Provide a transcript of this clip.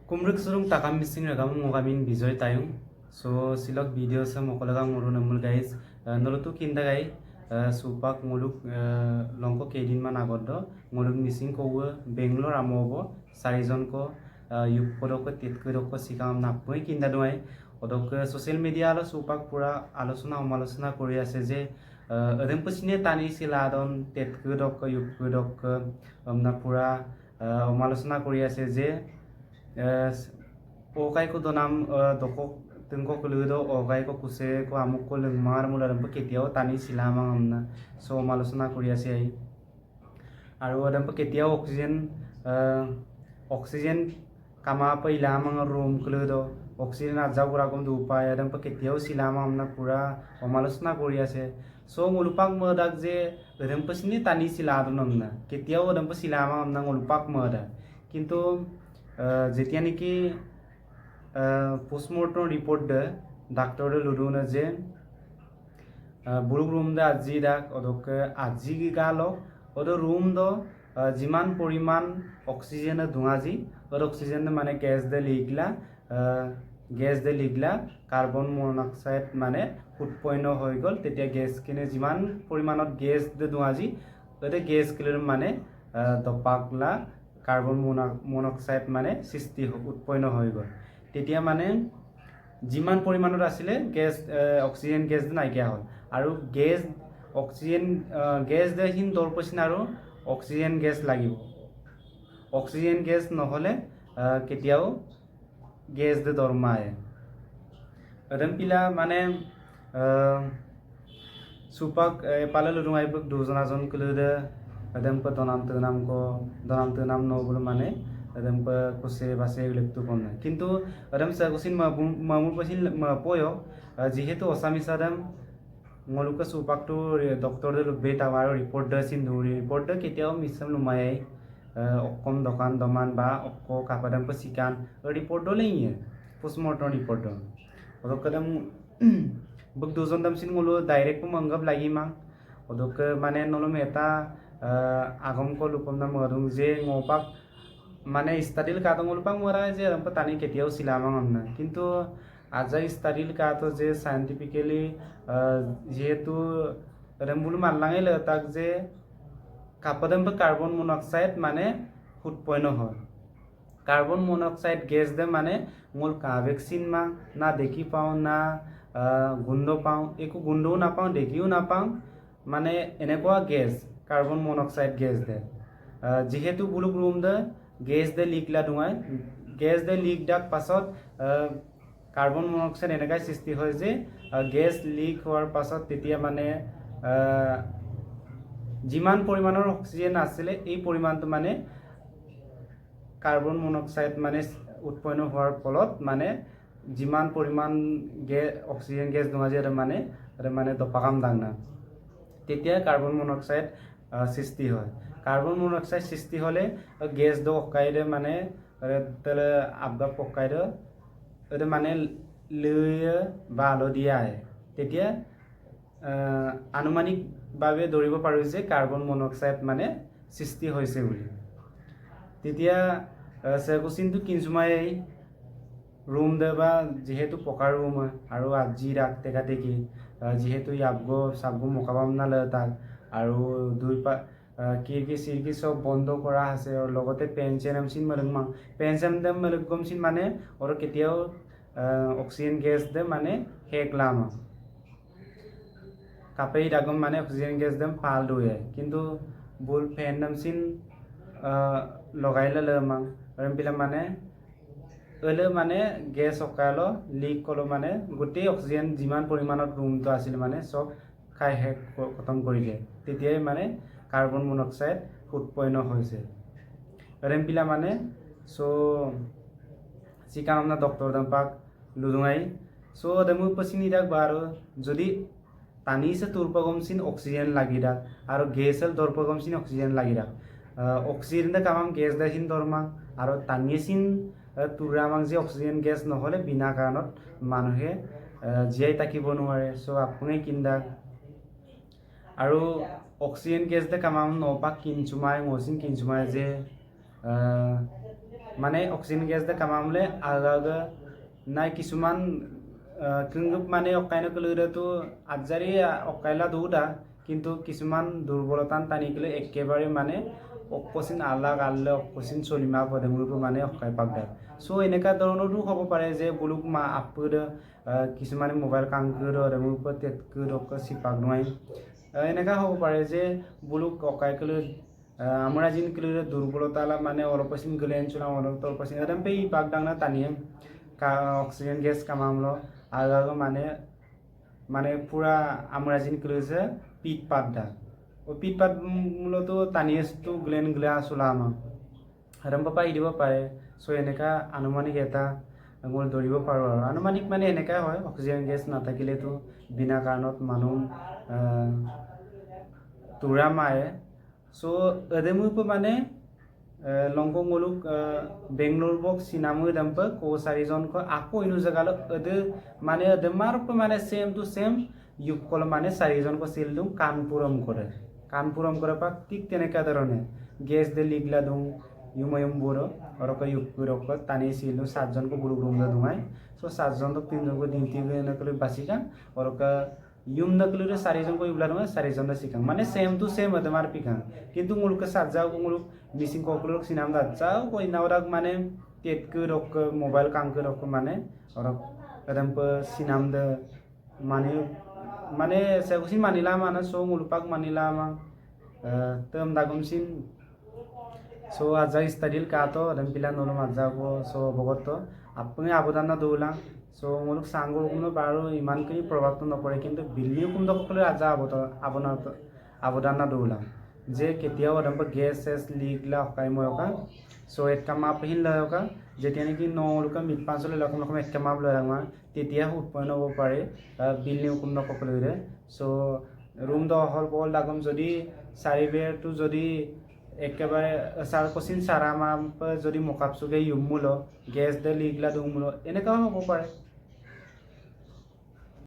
Kumruk surung takam missing ragam mogamin bijoy tayung. So silok video sa mokolaga muru namul guys. Nolotu kinda gai supak muluk longko kedin man agodo muluk missing ko Bangalore amobo sarijon ko yup kodoko titkodoko sikam napoi kinda doai odok social media alo supak pura alosona omalosona kori ase je adem pasine tani siladon tetkodok yupkodok amna pura omalosona kori ase je okai ko donam doko tengko keludo okai ko kuse ko amuk ko lengmar muladam paketiao tani silama amna so malosona kori ase ai aru adam paketiao oxygen kama pa ilama room keludo oxygen ajau gura kom du pa adam paketiao silama amna pura omalosona kori ase so ngulupak modak je adam pasini tani siladon amna ketiao adam pa silama amna ngulupak moda kintu যেতিয়া নাকি postmortem report দে ডাক্তারে লুডুন যে বুড়ুক room দে আজি ডাক ওদকে আজি গালো ওদ room দ যিমান পরিমাণ oxygen ধুঁয়াজি ওদ oxygen মানে গ্যাস দে লিগলা কার্বন মনোক্সাইড মানে উৎপন্ন হৈ গল তেতিয়া গ্যাস কিনে যিমান পরিমাণত গ্যাস দে ধুঁয়াজি ওদে গ্যাস কিলের মানে দপাকলা কার্বন মনোক্সাইড মানে সৃষ্টি উৎপন্ন হৈ গল তেতিয়া মানে যিমান পৰিমাণৰ আছিল গ্যাস অক্সিজেন গ্যাস নাইকিয়া হ'ল আৰু অক্সিজেন গ্যাস দেখিন দৰপচিন আৰু অক্সিজেন গ্যাস লাগিব অক্সিজেন গ্যাস নহলে কেতিয়াও গ্যাস দে দৰমায় এদম পিলা মানে সুপাক পালে লুডুঙাই দুজনাজন কলুদে adam pa donam tenam no bulu mane adam pa kuse base lektu konna kintu adam sa kusin mamul pasin poyo jihetu osami sadam ngoluka supak tu doctor de beta waro report da sin duri report da ketiao misam lumai okkom dokan doman ba okko kapadam pa sikan report do lei postmortem report do odok kadam buk dujon dam sin ngulu direct mangab lagi mang odok mane nolom eta agam ko lupam na marung je ngopak মানে স্টাডিল কাটো লুপাং মরা যে তানি কেতিয়াও সিলামাং আমনা কিন্তু আজা স্টাডিল কাটো যে সায়েন্টিফিক্যালি যেহেতু রেমবুল মানলাঙে তাক যে কাপদম কার্বন মনোক্সাইড মানে উৎপন্ন হয় কার্বন মনোক্সাইড গ্যাস দে মানে মূল ভ্যাকসিন মা না দেখি পাও না গুন্ড পাও একো গুন্ডও না পাও দেখিও না পাও মানে এনেকুৱা গ্যাস কার্বন মনোক্সাইড গ্যাস দে যেহেতু বুলুক রুম দে গ্যাস দে লিকলা দুঙাই গ্যাস দে লিক ডাক পাছত কার্বন মনোক্সাইড এনেকাই সৃষ্টি হয় যে গ্যাস লিক হওয়ার পাছত তেতিয়া মানে যিমান পৰিমাণৰ অক্সিজেন আছিলে এই পরিমাণটো মানে কার্বন মনোক্সাইড মানে উৎপন্ন হওয়ার ফলত মানে যিমান পরিমাণ অক্সিজেন গ্যাস দুঙা যে মানে দপাকাম দাংনা তেতিয়া কার্বন মনোক্সাইড সৃষ্টি হয় কার্বন মনোক্সাইড সৃষ্টি হলে গ্যাস দো অকাইদে মানে তেলে আবগা পকাইদে এতে মানে লয়ে বা আলো দিয়া আহে তেতিয়া আনুমানিকভাৱে ধৰিব পাৰো যে কার্বন মনোক্সাইড মানে সৃষ্টি হৈছে বুলি তেতিয়া সেকুচিনটো কিনজুমাই রুম দেবা যেহেতু পকা রুম আৰু আজি ৰাখ টেকা টেকি যেহেতু আবগো সাবগো মোকাবাম না তাক আৰু দুই পা খিড়কি চিড়কি সব বন্ধ করা আছে আর লগতে পেনচেন আমচিন মলংমা পেনচেন দম মলগমচিন মানে আর কেতিয়াও অক্সিজেন গ্যাস দে মানে হেকলাম কাপেই ডাগম মানে অক্সিজেন গ্যাস দম পাল দুয়ে কিন্তু বুল ফ্যান নামচিন লগাইলে লমাং রমপিলা মানে এলে মানে গ্যাস অকালো লিক কলো মানে গোটেই অক্সিজেন যিমান পরিমাণত রুমটো আছিল মানে সব খাই শেষ খতম কৰি দিয়ে তেতিয়াই মানে কার্বন মনোক্সাইড উৎপন্ন হৈছে রেমপিলা মানে সো সিকামনা ডক্টর দম্পাক লুদুঙাই সো দেমু পছিনি ডাক বারো যদি টানিছে তুরপগমসিন অক্সিজেন লাগি ডাক আর গ্যাসেল দরপগমসিন অক্সিজেন লাগি ডাক অক্সিজেন দে কামাম গ্যাস দেখিন দরমাং আর টানিয়েছিন তুরামাং যে অক্সিজেন গ্যাস নহলে বিনা কাৰণত মানুহে জীয়াই থাকিব নোৱাৰে সো আপুনি কিন্দাক আৰু অক্সিজেন গ্যাস দে কামাম নপাক কিনচুমাই মচিন কিনচুমাই যে মানে অক্সিজেন গেছ দে কামামলে আগাগা নাই কিছুমান কিন্তু মানে অকাইনো কলুরেতো আজারি অকাইলা দুটা কিন্তু কিছুমান দুর্বলতান টানিকলে একেবারে মানে অকচিন আলাগ আল্লে অকচিন চলিমা পদেমুলকো মানে অকাই পাকদার সো এনেকা ধৰণৰো হ'ব পাৰে যে বুলুক মা আপুৰ কিছুমানে মোবাইল কাংকুৰ মোৰ ওপৰত তেতকুৰ চিপাক নোৱাই এনেকা হ'ব পাৰে যে বুলুক অকাইকলে আমরা জিন কিলো দুর্বলতা মানে অলপসিন গলেন চুলাম অলপসিন এরম পে পাকদাংনা টানিয়ে অক্সিজেন গ্যাস কামামলো আগাগো মানে পুরা আমরা জিন কিলো যে পিট পাতদা ও পিট পাত মূলত টানিয়েটো গ্লেন গ্লা চুলাম এরম পাপা দিব পারে সো এনেকা আনুমানিক এটা মই ধরিব পারো আর আনুমানিক মানে এনেকা হয় অক্সিজেন গ্যাস না থাকিলেতো বিনা কারণত মানুহ তুরা মায়ে সো এদেমুইপো মানে লংকং মুলুক বেংলোর বক সিনামুই দাম্প কো চারিজন ক আকো ইনু জাগালো এদে মানে এদেমারপ মানে সেম টু সেম ইউক কল মানে চারিজন ক সিল দুং কানপুরম করে পাক ঠিক তেনেকা ধরনে গ্যাস দে লিগলা দুং ইউময়ুম বড় অরক ইউক রক টানি সিল সাতজন ক বুলুক রুম দুঙাই সো সাতজন তো তিনজন ক দিনতি নকলে বাসিকান অরক ইউম নকলে চারিজন ক ইবলা নয় চারিজন সিকাং মানে সেম টু সেম এদেমার পিকাং কিন্তু মুলুক সাতজাও মুলুক মিসিং ককলক সিনাম দাজাও কই নাওরাক মানে তেতকু রক মোবাইল কাংকু রক মানে অরক এদম সিনাম দে মানে সেগুসিন মানিলা মানে সো মুলুপাক মানিলা মা তেম দাগমসিন সো আজা স্টাডিল কাতো এদম পিলা নলম আজা কো সো বগত আপনি আবদান না দৌলা সো মুলুক সাঙ্গর কোনো বারো ইমানখিনি প্রভাবটো নপৰে কিন্তু বিল্লি কুন্দসকলে আজা আবদান না দৌলা যে কেতিয়াও এদম গ্যাস সেস লিগলা হকাই ময়কা সো এক কামাপ হিল লয়কা যেতিয়া নেকি নলুকা মিটপাঞ্চলে লকম লকম এক কামাপ লয়মা তেতিয়া উৎপন্ন হ'ব পাৰে বিল্লি কুন্দসকলে সো ৰুম দহল বল দাগম যদি চাৰিবেৰটো যদি একেবারে সার কোচিন সারা মা যদি মোকাপসুকে ইউমুলো গ্যাস দে লিগলা দুমুলো এনেকাও হ'ব পাৰে